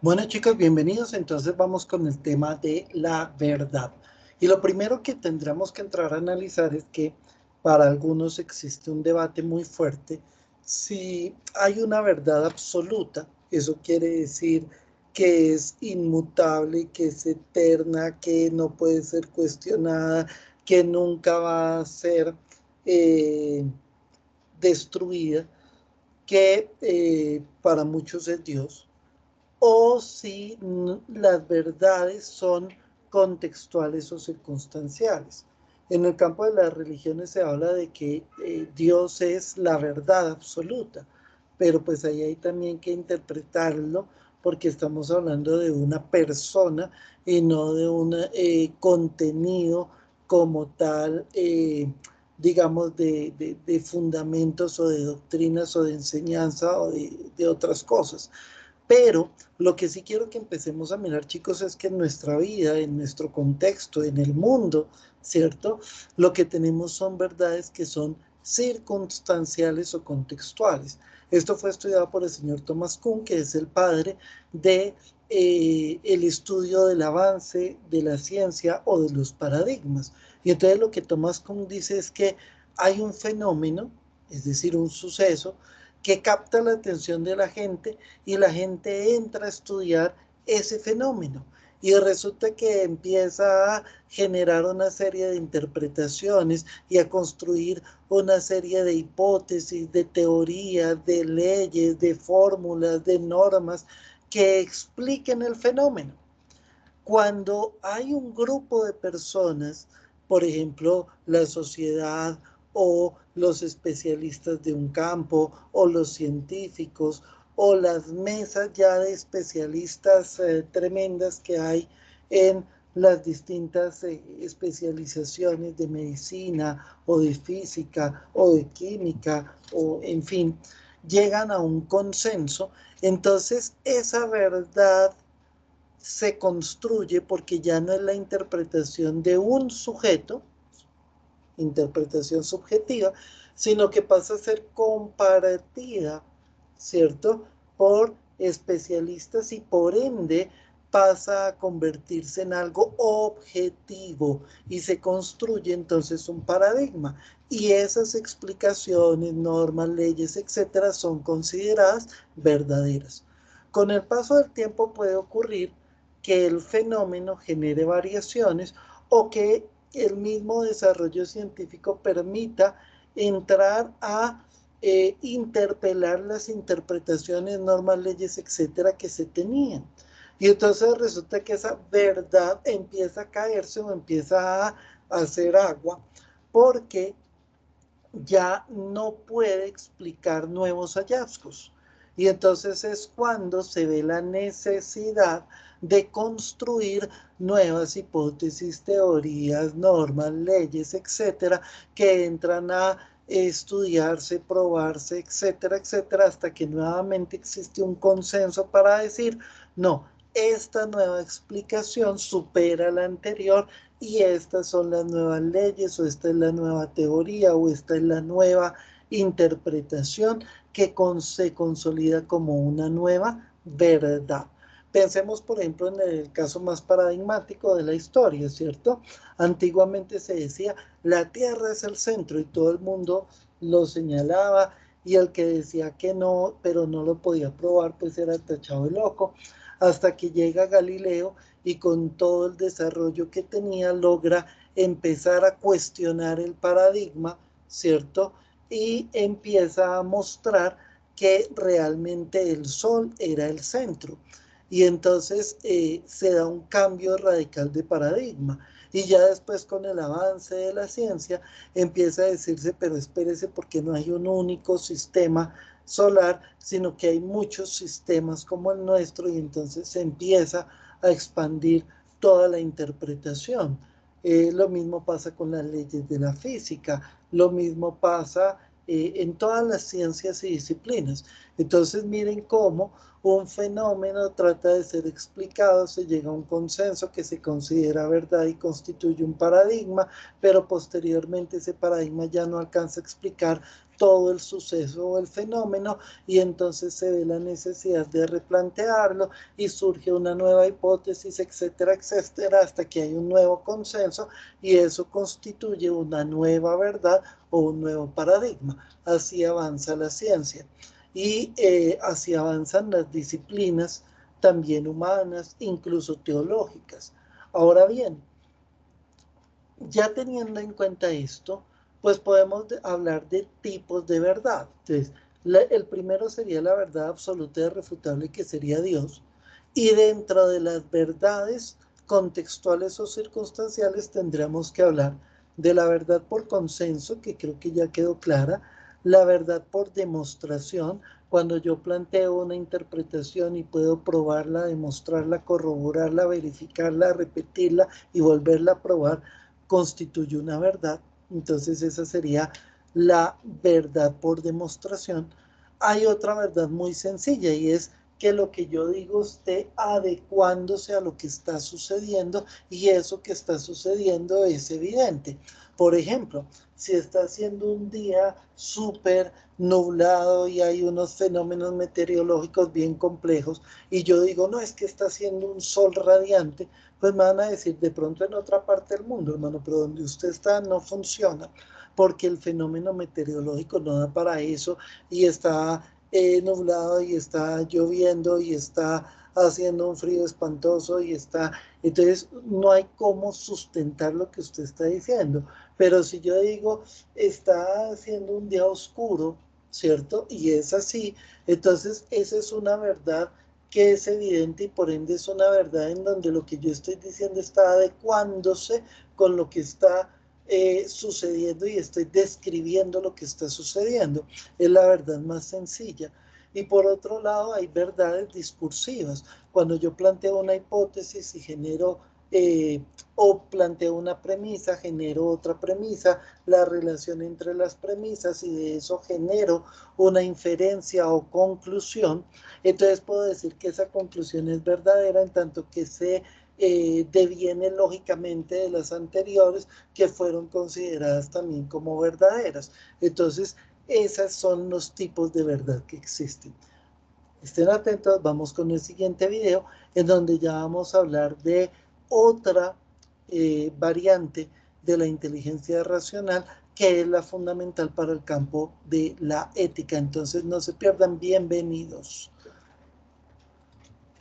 Bueno, chicos, bienvenidos. Entonces vamos con el tema de la verdad. Y lo primero que tendremos que entrar a analizar es que para algunos existe un debate muy fuerte si hay una verdad absoluta. Eso quiere decir que es inmutable, que es eterna, que no puede ser cuestionada, que nunca va a ser eh, destruida, que para muchos es Dios, o si las verdades son contextuales o circunstanciales. En el campo de las religiones se habla de que Dios es la verdad absoluta, pero pues ahí hay también que interpretarlo porque estamos hablando de una persona y no de un contenido como tal, digamos, de fundamentos o de doctrinas o de enseñanza o de otras cosas. Pero lo que sí quiero que empecemos a mirar, chicos, es que en nuestra vida, en nuestro contexto, en el mundo, ¿cierto? Lo que tenemos son verdades que son circunstanciales o contextuales. Esto fue estudiado por el señor Thomas Kuhn, que es el padre de el estudio del avance de la ciencia o de los paradigmas. Y entonces lo que Thomas Kuhn dice es que hay un fenómeno, es decir, un suceso, que capta la atención de la gente y la gente entra a estudiar ese fenómeno. Y resulta que empieza a generar una serie de interpretaciones y a construir una serie de hipótesis, de teorías, de leyes, de fórmulas, de normas que expliquen el fenómeno. Cuando hay un grupo de personas, por ejemplo, la sociedad o los especialistas de un campo o los científicos o las mesas ya de especialistas tremendas que hay en las distintas especializaciones de medicina o de física o de química o en fin, llegan a un consenso, entonces esa verdad se construye porque ya no es la interpretación de un sujeto, interpretación subjetiva, sino que pasa a ser compartida, ¿cierto? Por especialistas y por ende pasa a convertirse en algo objetivo y se construye entonces un paradigma. Y esas explicaciones, normas, leyes, etcétera, son consideradas verdaderas. Con el paso del tiempo puede ocurrir que el fenómeno genere variaciones o que el mismo desarrollo científico permita entrar a interpelar las interpretaciones, normas, leyes, etcétera, que se tenían. Y entonces resulta que esa verdad empieza a caerse o empieza a hacer agua porque ya no puede explicar nuevos hallazgos. Y entonces es cuando se ve la necesidad de construir nuevas hipótesis, teorías, normas, leyes, etcétera, que entran a estudiarse, probarse, etcétera, etcétera, hasta que nuevamente existe un consenso para decir, no, esta nueva explicación supera la anterior y estas son las nuevas leyes o esta es la nueva teoría o esta es la nueva interpretación que se consolida como una nueva verdad. Pensemos, por ejemplo, en el caso más paradigmático de la historia, ¿cierto? Antiguamente se decía, la Tierra es el centro y todo el mundo lo señalaba y el que decía que no, pero no lo podía probar, pues era tachado de loco, hasta que llega Galileo y con todo el desarrollo que tenía logra empezar a cuestionar el paradigma, ¿cierto? Y empieza a mostrar que realmente el Sol era el centro. Y entonces se da un cambio radical de paradigma. Y ya después con el avance de la ciencia empieza a decirse, pero espérese porque no hay un único sistema solar, sino que hay muchos sistemas como el nuestro y entonces se empieza a expandir toda la interpretación. Lo mismo pasa con las leyes de la física, lo mismo pasa en todas las ciencias y disciplinas. Entonces miren cómo un fenómeno trata de ser explicado, se llega a un consenso que se considera verdad y constituye un paradigma, pero posteriormente ese paradigma ya no alcanza a explicar todo el suceso o el fenómeno, y entonces se ve la necesidad de replantearlo y surge una nueva hipótesis, etcétera, etcétera, hasta que hay un nuevo consenso y eso constituye una nueva verdad o un nuevo paradigma. Así avanza la ciencia y así avanzan las disciplinas también humanas, incluso teológicas. Ahora bien, ya teniendo en cuenta esto, pues podemos hablar de tipos de verdad. Entonces, el primero sería la verdad absoluta y irrefutable, que sería Dios. Y dentro de las verdades contextuales o circunstanciales tendríamos que hablar de la verdad por consenso, que creo que ya quedó clara, la verdad por demostración, cuando yo planteo una interpretación y puedo probarla, demostrarla, corroborarla, verificarla, repetirla y volverla a probar, constituye una verdad. Entonces esa sería la verdad por demostración. Hay otra verdad muy sencilla y es que lo que yo digo esté adecuándose a lo que está sucediendo y eso que está sucediendo es evidente. Por ejemplo, si está haciendo un día súper nublado y hay unos fenómenos meteorológicos bien complejos y yo digo, no, es que está haciendo un sol radiante, pues me van a decir, de pronto en otra parte del mundo, hermano, pero donde usted está no funciona, porque el fenómeno meteorológico no da para eso y está nublado y está lloviendo y está haciendo un frío espantoso y está, entonces no hay cómo sustentar lo que usted está diciendo. Pero si yo digo, está haciendo un día oscuro, ¿cierto? Y es así, entonces esa es una verdad que es evidente y por ende es una verdad en donde lo que yo estoy diciendo está adecuándose con lo que está sucediendo y estoy describiendo lo que está sucediendo. Es la verdad más sencilla. Y por otro lado hay verdades discursivas. Cuando yo planteo una hipótesis y genero eh, o planteo una premisa, genero otra premisa, la relación entre las premisas y de eso genero una inferencia o conclusión, entonces puedo decir que esa conclusión es verdadera en tanto que se deviene lógicamente de las anteriores que fueron consideradas también como verdaderas. Entonces, esos son los tipos de verdad que existen. Estén atentos, vamos con el siguiente video en donde ya vamos a hablar de otra variante de la inteligencia racional que es la fundamental para el campo de la ética. Entonces no se pierdan, bienvenidos.